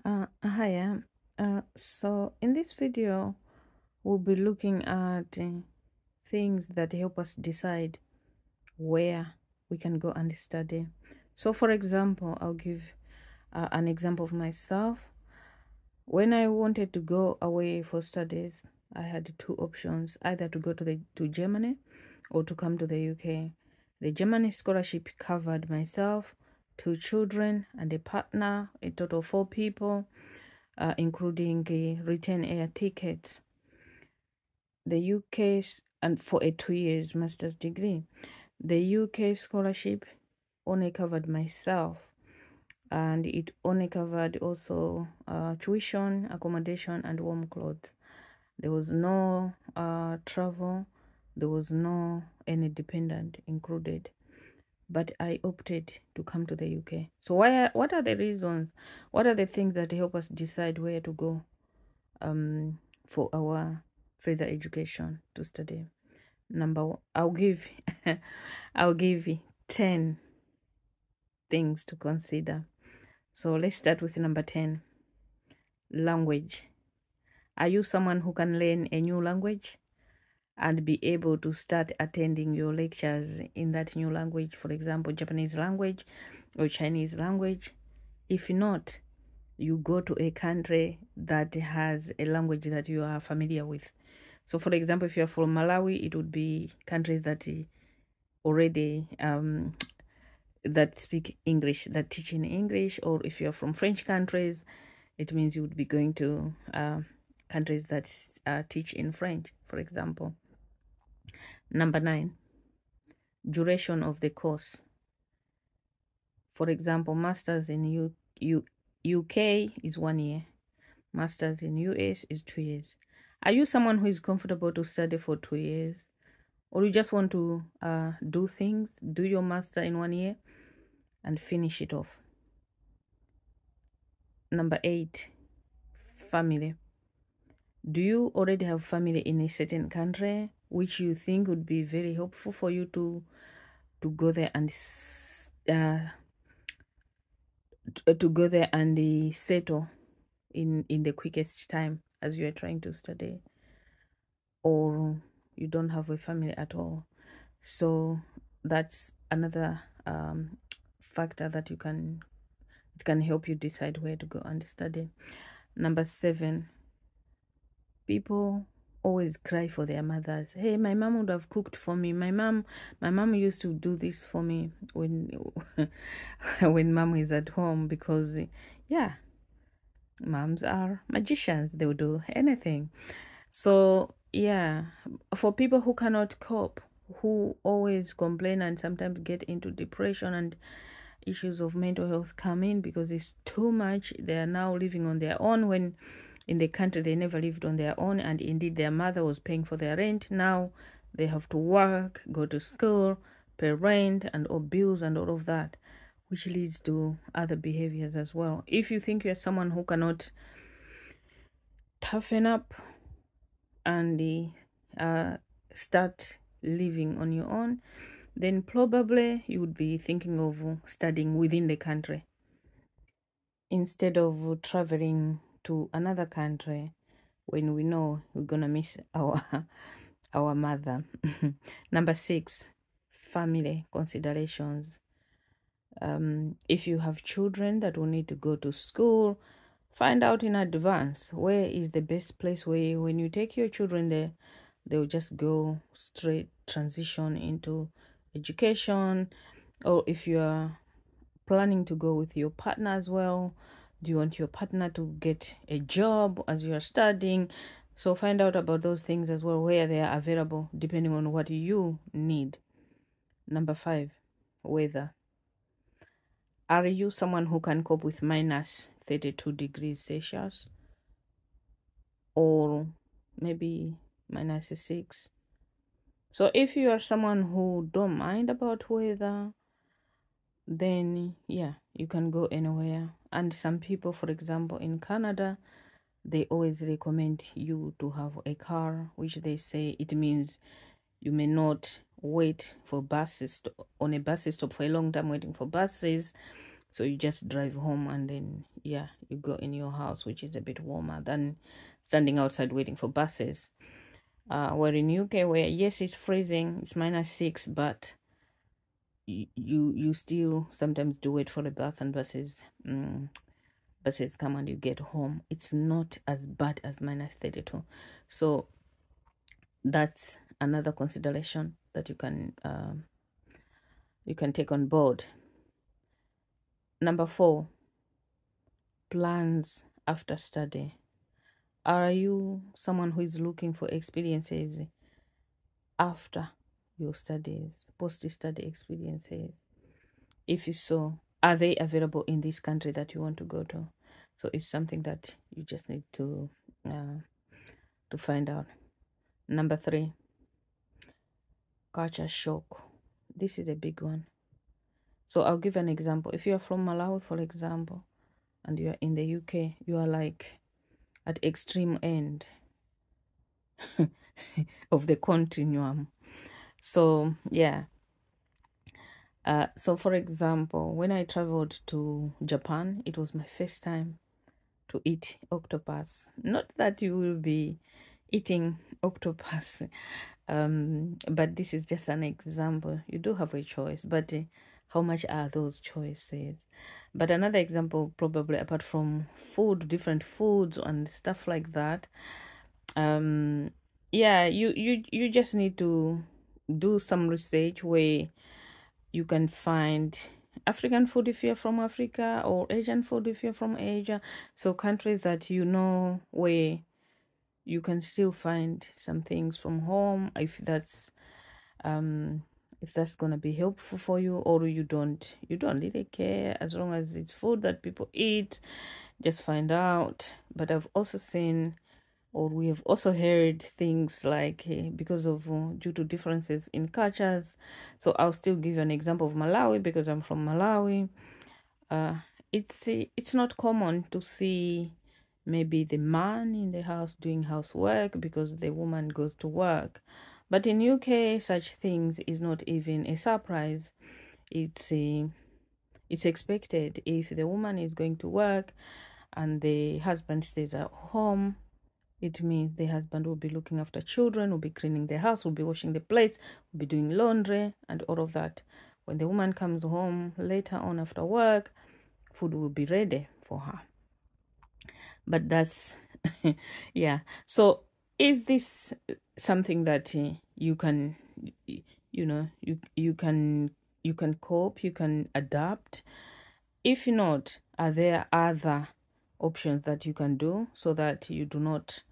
Hiya. So in this video, we'll be looking at things that help us decide where we can go and study. So, for example, I'll give an example of myself. When I wanted to go away for studies, I had two options: either to go to Germany or to come to the UK. The Germany scholarship covered myself, two children, and a partner, a total of 4 people. Including return air tickets. The UK's, and for a 2 years master's degree. The UK scholarship only covered myself, and it only covered also tuition, accommodation, and warm clothes. There was no travel, there was no any dependent included. But I opted to come to the UK. So what are the reasons? What are the things that help us decide where to go for our further education to study? Number one, I'll give 10 things to consider. So let's start with number 10. Language. Are you someone who can learn a new language and be able to start attending your lectures in that new language, for example, Japanese language or Chinese language? If not, you go to a country that has a language that you are familiar with. So, for example, if you're from Malawi, it would be countries that already that speak English, that teach in English. Or if you're from French countries, it means you would be going to countries that teach in French, for example. Number 9, duration of the course. For example, masters in UK is 1 year, masters in US is 2 years. Are you someone who is comfortable to study for 2 years, or you just want to do your master in 1 year and finish it off? Number 8, family. Do you already have family in a certain country which you think would be very helpful for you to go there and settle in the quickest time as you are trying to study, or you don't have a family at all? So that's another factor that it can help you decide where to go and study. Number 7, people always cry for their mothers. Hey, my mom would have cooked for me. My mom used to do this for me when when mom is at home, because yeah, moms are magicians. They will do anything. So yeah, for people who cannot cope, who always complain and sometimes get into depression and issues of mental health come in because it's too much, they are now living on their own, when in the country they never lived on their own, and indeed their mother was paying for their rent. Now they have to work, go to school, pay rent and all bills and all of that, which leads to other behaviors as well. If you think you're someone who cannot toughen up and start living on your own, then probably you would be thinking of studying within the country instead of traveling to another country when we know we're gonna miss our mother. Number 6, family considerations. If you have children that will need to go to school, find out in advance where is the best place where when you take your children there, they'll just go straight transition into education. Or if you are planning to go with your partner as well, do you want your partner to get a job as you are studying? So find out about those things as well, where they are available depending on what you need. Number 5, weather. Are you someone who can cope with minus 32 degrees Celsius, or maybe minus 6? So if you are someone who don't mind about weather, then yeah, you can go anywhere. And some people, for example, in Canada, they always recommend you to have a car, which they say it means you may not wait for buses on a bus stop for a long time waiting for buses. So you just drive home and then, yeah, you go in your house, which is a bit warmer than standing outside waiting for buses. Where in UK, where yes, it's freezing, it's -6, but you still sometimes do wait for the bus, and buses come and you get home. It's not as bad as -32. So that's another consideration that you can take on board. Number 4, plans after study. Are you someone who is looking for experiences after your studies, post-study experiences? If so, are they available in this country that you want to go to? So it's something that you just need to find out. Number 3, culture shock. This is a big one. So I'll give an example. If you are from Malawi, for example, and you are in the UK, you are like at extreme end of the continuum. So yeah. So for example, when I traveled to Japan, it was my first time to eat octopus. Not that you will be eating octopus, but this is just an example. You do have a choice, but how much are those choices? But another example, probably apart from food, different foods and stuff like that, yeah, you just need to do some research where you can find African food if you're from Africa, or Asian food if you're from Asia. So countries that you know where you can still find some things from home, if that's gonna be helpful for you, or you don't really care, as long as it's food that people eat, just find out. But I've also seen, or we have also heard things like because of due to differences in cultures. So I'll still give you an example of Malawi, because I'm from Malawi. It's not common to see maybe the man in the house doing housework because the woman goes to work. But in UK, such things is not even a surprise. It's expected. If the woman is going to work and the husband stays at home, it means the husband will be looking after children, will be cleaning the house, will be washing the plates, will be doing laundry and all of that. When the woman comes home later on after work, food will be ready for her. But that's yeah. So is this something that you can, you can cope, you can adapt? If not, are there other options that you can do so that you do not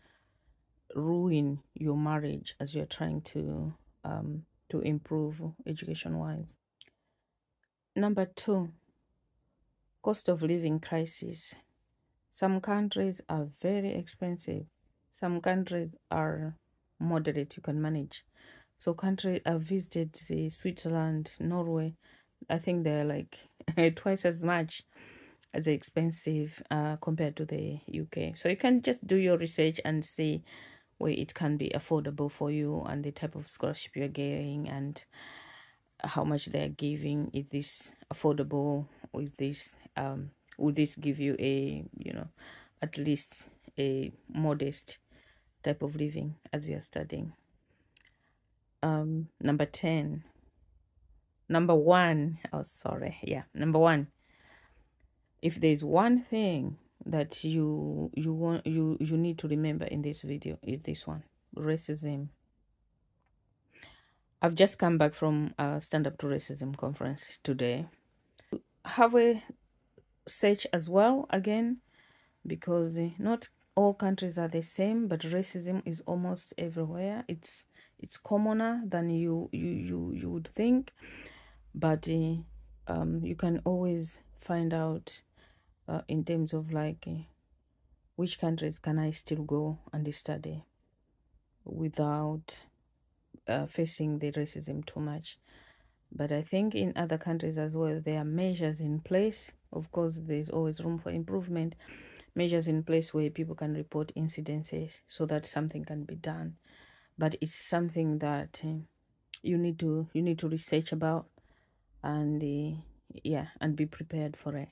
ruin your marriage as you're trying to improve education wise? Number 2, cost of living crisis. Some countries are very expensive, some countries are moderate, you can manage. So countries I've visited, Switzerland, Norway, I think they're like twice as much as expensive compared to the UK. So you can just do your research and see where it can be affordable for you, and the type of scholarship you're getting, and how much they're giving. Is this affordable? Is this will this give you a, at least a modest type of living as you're studying? Number 10. Number 1. Oh, sorry. Yeah, number 1. If there's one thing that you need to remember in this video, is this one: racism. I've just come back from a Stand Up to Racism conference today. Have a search as well again, because not all countries are the same, but racism is almost everywhere. It's commoner than you would think, but you can always find out in terms of like which countries can I still go and study without facing the racism too much. But I think in other countries as well, there are measures in place. Of course, there's always room for improvement. Measures in place where people can report incidences so that something can be done. But it's something that you need to research about, and yeah, and be prepared for it.